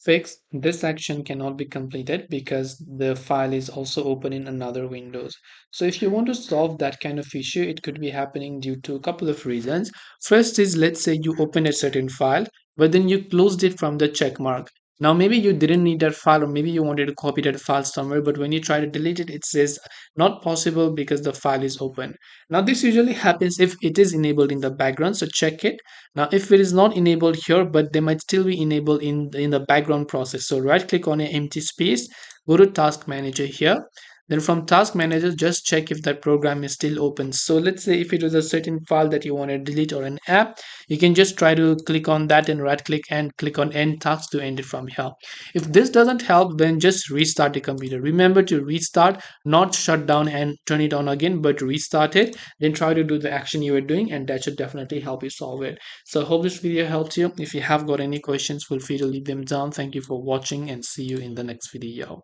fix, this action cannot be completed because the file is also open in another Windows. So if you want to solve that kind of issue, it could be happening due to a couple of reasons. First is, let's say you open a certain file, but then you closed it from the check mark. Now maybe you didn't need that file, or maybe you wanted to copy that file somewhere, but when you try to delete it, it says not possible because the file is open. Now this usually happens if it is enabled in the background, so check it. Now if it is not enabled here, but they might still be enabled in the background process, so right click on an empty space, go to task manager here, then from task manager just check if that program is still open. So let's say if it was a certain file that you want to delete or an app, you can just try to click on that and right click and click on end task to end it from here. If this doesn't help, then just restart the computer. Remember to restart, not shut down and turn it on again, but restart it, then try to do the action you were doing, and that should definitely help you solve it. So I hope this video helped you. If you have got any questions, feel free to leave them down. Thank you for watching and see you in the next video.